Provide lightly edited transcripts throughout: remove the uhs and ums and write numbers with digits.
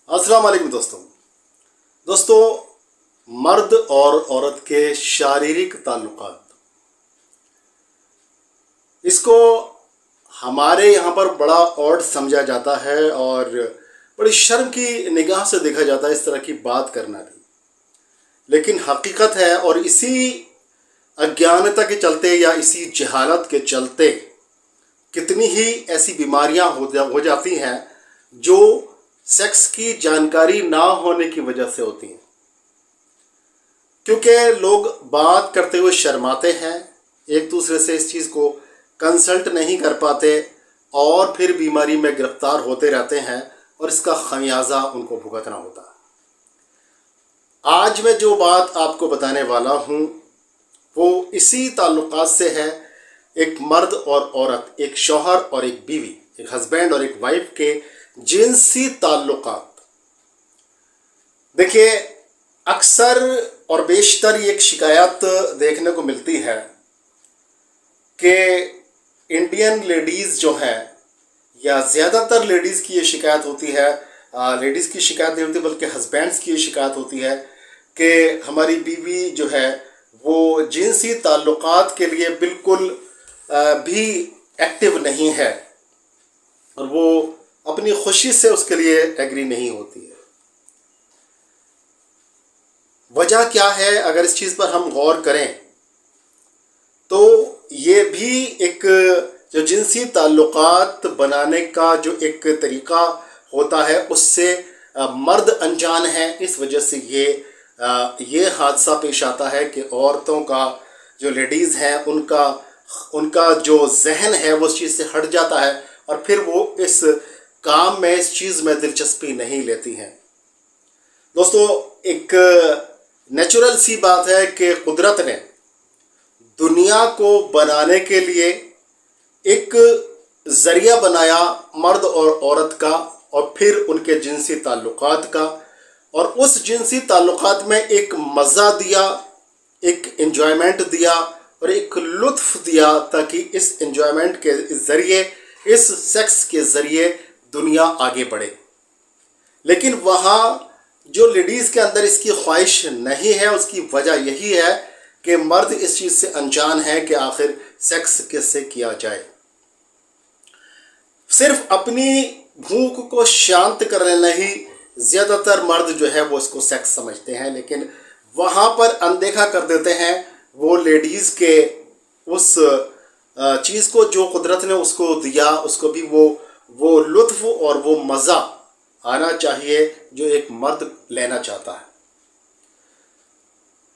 अस्सलाम वालेकुम दोस्तों, मर्द और औरत के शारीरिक ताल्लुकात, इसको हमारे यहाँ पर बड़ा ऑड समझा जाता है और बड़ी शर्म की निगाह से देखा जाता है इस तरह की बात करना भी। लेकिन हकीकत है, और इसी अज्ञानता के चलते या इसी जहालत के चलते कितनी ही ऐसी बीमारियां हो जाती हैं जो सेक्स की जानकारी ना होने की वजह से होती हैं, क्योंकि लोग बात करते हुए शर्माते हैं, एक दूसरे से इस चीज़ को कंसल्ट नहीं कर पाते और फिर बीमारी में गिरफ्तार होते रहते हैं और इसका खमियाजा उनको भुगतना होता है। आज मैं जो बात आपको बताने वाला हूँ वो इसी ताल्लुकात से है। एक मर्द और औरत, एक शौहर और एक बीवी, एक हस्बैंड और एक वाइफ के जिनसी ताल्लुकात। देखिए, अक्सर और बेशतर ये एक शिकायत देखने को मिलती है कि इंडियन लेडीज़ जो है, या ज़्यादातर लेडीज़ की ये शिकायत होती है, लेडीज़ की शिकायत नहीं होती बल्कि हस्बैंड्स की ये शिकायत होती है कि हमारी बीवी जो है वो जिनसी ताल्लुकात के लिए बिल्कुल भी एक्टिव नहीं है और वो अपनी खुशी से उसके लिए एग्री नहीं होती है। वजह क्या है? अगर इस चीज़ पर हम गौर करें तो ये भी एक जो जिनसी ताल्लुकात बनाने का जो एक तरीका होता है उससे मर्द अनजान है। इस वजह से ये हादसा पेश आता है कि औरतों का, जो लेडीज़ हैं, उनका जो जहन है वो उस चीज़ से हट जाता है और फिर वो इस काम में, इस चीज़ में दिलचस्पी नहीं लेती हैं। दोस्तों, एक नेचुरल सी बात है कि कुदरत ने दुनिया को बनाने के लिए एक ज़रिया बनाया मर्द और औरत का, और फिर उनके जिनसी ताल्लुकात का, और उस जिनसी ताल्लुकात में एक मज़ा दिया, एक एंजॉयमेंट दिया और एक लुत्फ़ दिया, ताकि इस एंजॉयमेंट के ज़रिए, इस सेक्स के ज़रिए दुनिया आगे बढ़े। लेकिन वहाँ जो लेडीज़ के अंदर इसकी ख्वाहिश नहीं है, उसकी वजह यही है कि मर्द इस चीज़ से अनजान है कि आखिर सेक्स कैसे किया जाए। सिर्फ अपनी भूख को शांत करने ही ज़्यादातर मर्द जो है वो इसको सेक्स समझते हैं, लेकिन वहाँ पर अनदेखा कर देते हैं वो लेडीज़ के उस चीज़ को जो कुदरत ने उसको दिया, उसको भी वो लुत्फ़ और वो मज़ा आना चाहिए जो एक मर्द लेना चाहता है।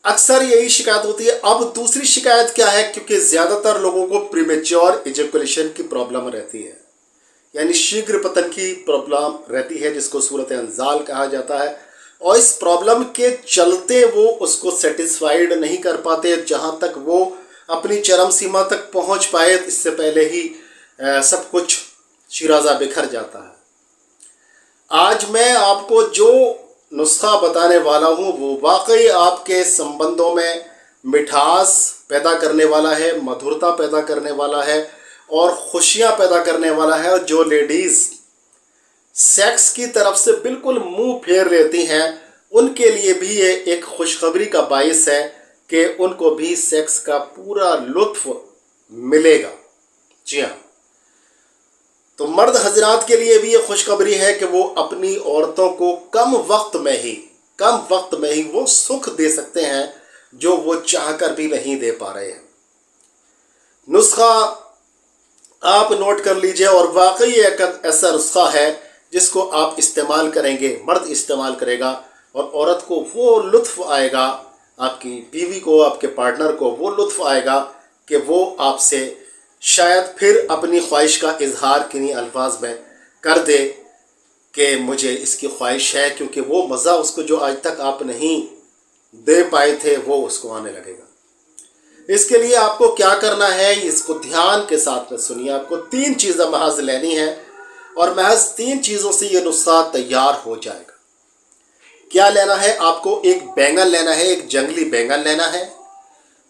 अक्सर यही शिकायत होती है। अब दूसरी शिकायत क्या है? क्योंकि ज़्यादातर लोगों को प्रीमेच्योर इजैकुलेशन की प्रॉब्लम रहती है, यानी शीघ्र पतन की प्रॉब्लम रहती है, जिसको सूरत अंजाल कहा जाता है, और इस प्रॉब्लम के चलते वो उसको सेटिस्फाइड नहीं कर पाते। जहाँ तक वो अपनी चरम सीमा तक पहुँच पाए, इससे पहले ही सब कुछ शिराजा बिखर जाता है। आज मैं आपको जो नुस्खा बताने वाला हूँ वो वाकई आपके संबंधों में मिठास पैदा करने वाला है, मधुरता पैदा करने वाला है और खुशियाँ पैदा करने वाला है। और जो लेडीज़ सेक्स की तरफ से बिल्कुल मुंह फेर लेती हैं, उनके लिए भी ये एक खुशखबरी का बाइस है कि उनको भी सेक्स का पूरा लुत्फ़ मिलेगा। जी हाँ, तो मर्द हजरात के लिए भी ये खुशखबरी है कि वो अपनी औरतों को कम वक्त में ही वो सुख दे सकते हैं जो वो चाहकर भी नहीं दे पा रहे हैं। नुस्खा आप नोट कर लीजिए, और वाकई एक ऐसा नुस्खा है जिसको आप इस्तेमाल करेंगे, मर्द इस्तेमाल करेगा और औरत को वो लुत्फ़ आएगा, आपकी बीवी को, आपके पार्टनर को वो लुत्फ़ आएगा कि वो आपसे शायद फिर अपनी ख्वाहिश का इजहार किन्हीं अल्फाज में कर दे कि मुझे इसकी ख्वाहिश है, क्योंकि वो मज़ा उसको जो आज तक आप नहीं दे पाए थे वो उसको आने लगेगा। इसके लिए आपको क्या करना है, इसको ध्यान के साथ में सुनिए। आपको 3 चीज़ें महज लेनी है और महज 3 चीज़ों से ये नुस्खा तैयार हो जाएगा। क्या लेना है? आपको एक बैंगन लेना है, एक जंगली बैंगन लेना है,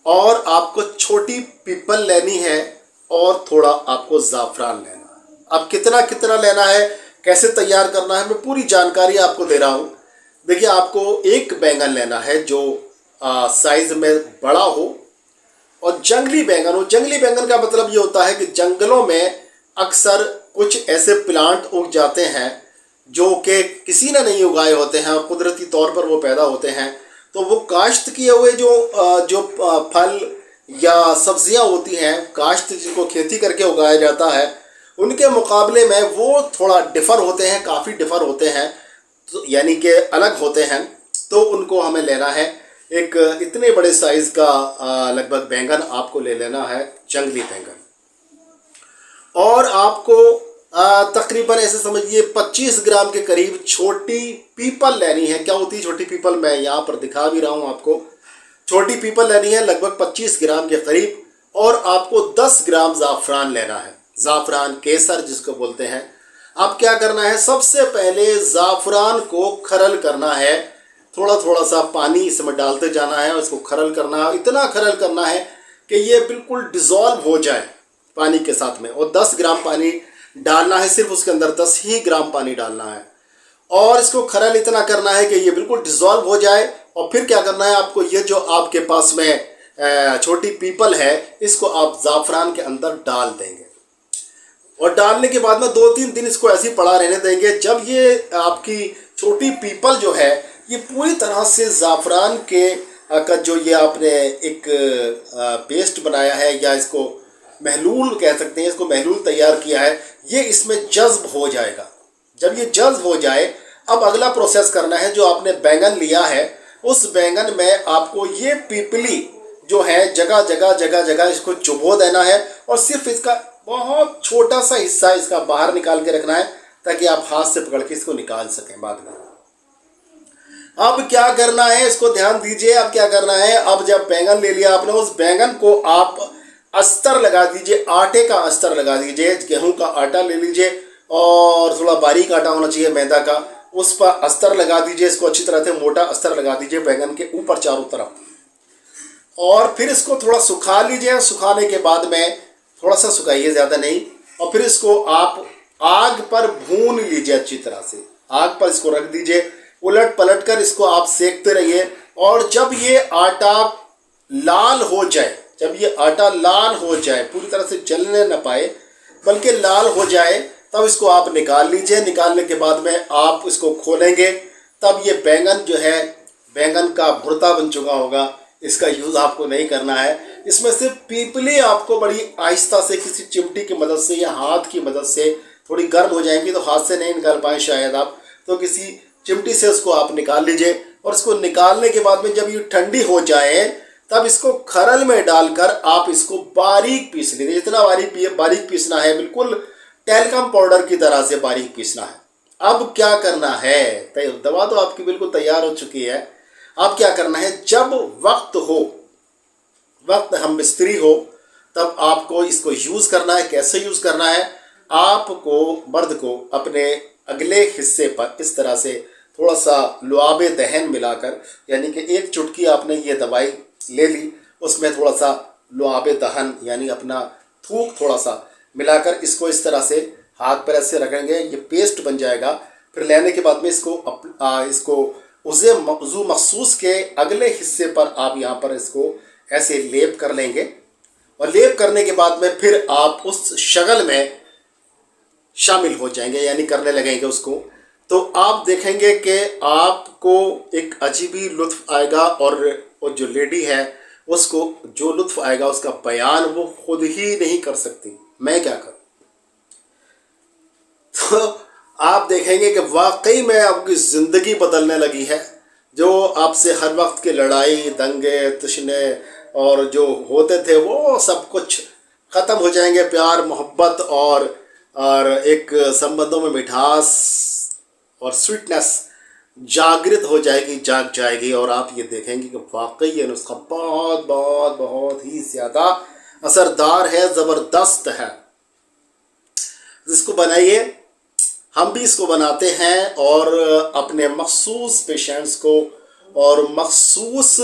और आपको छोटी पीपल लेनी है, और थोड़ा आपको ज़ाफ़रान लेना है। अब कितना लेना है कैसे तैयार करना है, मैं पूरी जानकारी आपको दे रहा हूँ। देखिए, आपको एक बैंगन लेना है जो साइज़ में बड़ा हो और जंगली बैंगन हो। जंगली बैंगन का मतलब ये होता है कि जंगलों में अक्सर कुछ ऐसे प्लांट उग जाते हैं जो कि किसी ने नहीं उगाए होते हैं और कुदरती तौर पर वो पैदा होते हैं। तो वो काश्त किए हुए जो फल या सब्जियां होती हैं, काश्त जिनको खेती करके उगाया जाता है, उनके मुकाबले में वो थोड़ा डिफ़र होते हैं, काफ़ी डिफ़र होते हैं, तो यानी कि अलग होते हैं। तो उनको हमें लेना है। एक इतने बड़े साइज़ का लगभग बैंगन आपको ले लेना है, जंगली बैंगन। और आपको तकरीबन ऐसे समझिए 25 ग्राम के करीब छोटी पीपल लेनी है। क्या होती है छोटी पीपल, मैं यहाँ पर दिखा भी रहा हूँ आपको। छोटी पीपल लेनी है लगभग 25 ग्राम के करीब। और आपको 10 ग्राम ज़ाफ़रान लेना है, ज़ाफ़रान केसर जिसको बोलते हैं। अब क्या करना है, सबसे पहले ज़ाफ़रान को खरल करना है। थोड़ा थोड़ा सा पानी इसमें डालते जाना है, उसको खरल करना है। इतना खरल करना है कि ये बिल्कुल डिज़ोल्व हो जाए पानी के साथ में। और 10 ग्राम पानी डालना है, सिर्फ उसके अंदर 10 ही ग्राम पानी डालना है। और इसको खरल इतना करना है कि ये बिल्कुल डिज़ोल्व हो जाए। और फिर क्या करना है आपको, ये जो आपके पास में छोटी पीपल है, इसको आप ज़ाफ़रान के अंदर डाल देंगे। और डालने के बाद में 2-3 दिन इसको ऐसे ही पड़ा रहने देंगे। जब ये आपकी छोटी पीपल जो है ये पूरी तरह से ज़ाफ़रान के का जो ये आपने एक पेस्ट बनाया है, या इसको महलूल कह सकते हैं, इसको महलूल तैयार किया है, ये इसमें जज्ब हो जाएगा। जब ये जज्ब हो जाए, अब अगला प्रोसेस करना है। जो आपने बैंगन लिया है, उस बैंगन में आपको ये पीपली जो है जगह जगह इसको चुबो देना है। और सिर्फ इसका बहुत छोटा सा हिस्सा इसका बाहर निकाल के रखना है, ताकि आप हाथ से पकड़ के इसको निकाल सकें बाद में। अब क्या करना है, इसको ध्यान दीजिए। अब क्या करना है, अब जब बैंगन ले लिया आपने, उस बैंगन को आप अस्तर लगा दीजिए, आटे का अस्तर लगा दीजिए। गेहूं का आटा ले लीजिए और थोड़ा बारीक आटा होना चाहिए, मैदा का। उस पर अस्तर लगा दीजिए, इसको अच्छी तरह से मोटा अस्तर लगा दीजिए बैंगन के ऊपर चारों तरफ। और फिर इसको थोड़ा सुखा लीजिए। सुखाने के बाद में थोड़ा सा सुखाइए, ज़्यादा नहीं। और फिर इसको आप आग पर भून लीजिए अच्छी तरह से। आग पर इसको रख दीजिए, उलट पलट कर इसको आप सेकते रहिए। और जब ये आटा लाल हो जाए, जब ये आटा लाल हो जाए, पूरी तरह से जलने न पाए बल्कि लाल हो जाए, तब इसको आप निकाल लीजिए। निकालने के बाद में आप इसको खोलेंगे, तब ये बैंगन जो है, बैंगन का भुर्ता बन चुका होगा। इसका यूज़ आपको नहीं करना है। इसमें से पीपली आपको बड़ी आहिस्ता से किसी चिमटी की मदद से या हाथ की मदद से, थोड़ी गर्म हो जाएंगी तो हाथ से नहीं निकाल पाए शायद आप, तो किसी चिमटी से उसको आप निकाल लीजिए। और इसको निकालने के बाद में जब ये ठंडी हो जाए, तब इसको खरल में डालकर आप इसको बारीक पीस लीजिए। इतना बारीक पीसना है, बिल्कुल टेलकम पाउडर की तरह से बारीक पीसना है। अब क्या करना है, दवा तो आपकी बिल्कुल तैयार हो चुकी है। अब क्या करना है, जब वक्त हम मिस्त्री हो, तब आपको इसको यूज़ करना है। कैसे यूज़ करना है, आपको मर्द को अपने अगले हिस्से पर इस तरह से थोड़ा सा लुआब दहन मिलाकर, यानी कि एक चुटकी आपने ये दवाई ले ली, उसमें थोड़ा सा लुआब दहन यानी अपना थूक थोड़ा सा मिलाकर इसको इस तरह से हाथ पर ऐसे रखेंगे, ये पेस्ट बन जाएगा। फिर लेने के बाद में इसको उज़ू मखसूस के अगले हिस्से पर आप यहाँ पर इसको ऐसे लेप कर लेंगे। और लेप करने के बाद में फिर आप उस शगल में शामिल हो जाएंगे, यानी करने लगेंगे उसको। तो आप देखेंगे कि आपको एक अजीब ही लुत्फ़ आएगा। और जो लेडी है उसको जो लुत्फ़ आएगा उसका बयान वो खुद ही नहीं कर सकती, मैं क्या करूं। तो आप देखेंगे कि वाकई में आपकी ज़िंदगी बदलने लगी है। जो आपसे हर वक्त के लड़ाई दंगे तशने और जो होते थे वो सब कुछ ख़त्म हो जाएंगे। प्यार मोहब्बत और एक संबंधों में मिठास और स्वीटनेस जागृत हो जाएगी, जाग जाएगी। और आप ये देखेंगे कि वाकई ये नुस्खा बहुत बहुत बहुत ही ज़्यादा असरदार है, ज़बरदस्त है। इसको बनाइए, हम भी इसको बनाते हैं और अपने मखसूस पेशेंट्स को और मखसूस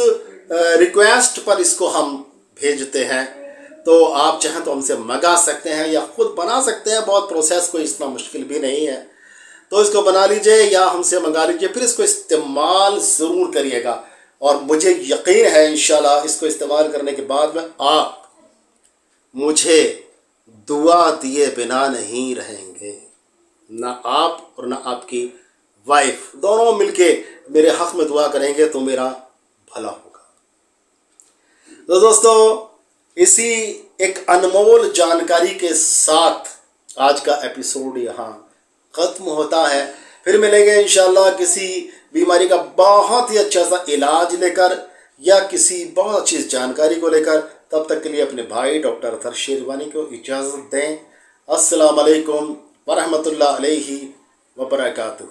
रिक्वेस्ट पर इसको हम भेजते हैं। तो आप चाहें तो हमसे मंगा सकते हैं या ख़ुद बना सकते हैं। बहुत प्रोसेस कोई इतना मुश्किल भी नहीं है। تو اس کو بنا لیجئے یا ہم سے منگا لیجئے، پھر اس کو استعمال ضرور کریے گا، اور مجھے یقین ہے انشاءاللہ اس کو استعمال کرنے کے بعد میں آپ مجھے دعا دیے بنا نہیں رہیں گے، نہ آپ اور نہ آپ کی وائف دونوں مل کے میرے حق میں دعا کریں گے تو میرا بھلا ہوگا۔ تو دوستو، اسی ایک انمول جانکاری کے ساتھ آج کا ایپیسوڈ یہاں ختم ہوتا ہے۔ پھر ملیں گے انشاءاللہ کسی بیماری کا بہت ہی اچھا سا علاج لے کر یا کسی بہت اچھی جانکاری کو لے کر۔ تب تک کے لیے اپنے بھائی ڈاکٹر اطہر شیروانی کو اجازت دیں۔ السلام علیکم ورحمۃ اللہ علیہ وبرکاتہ۔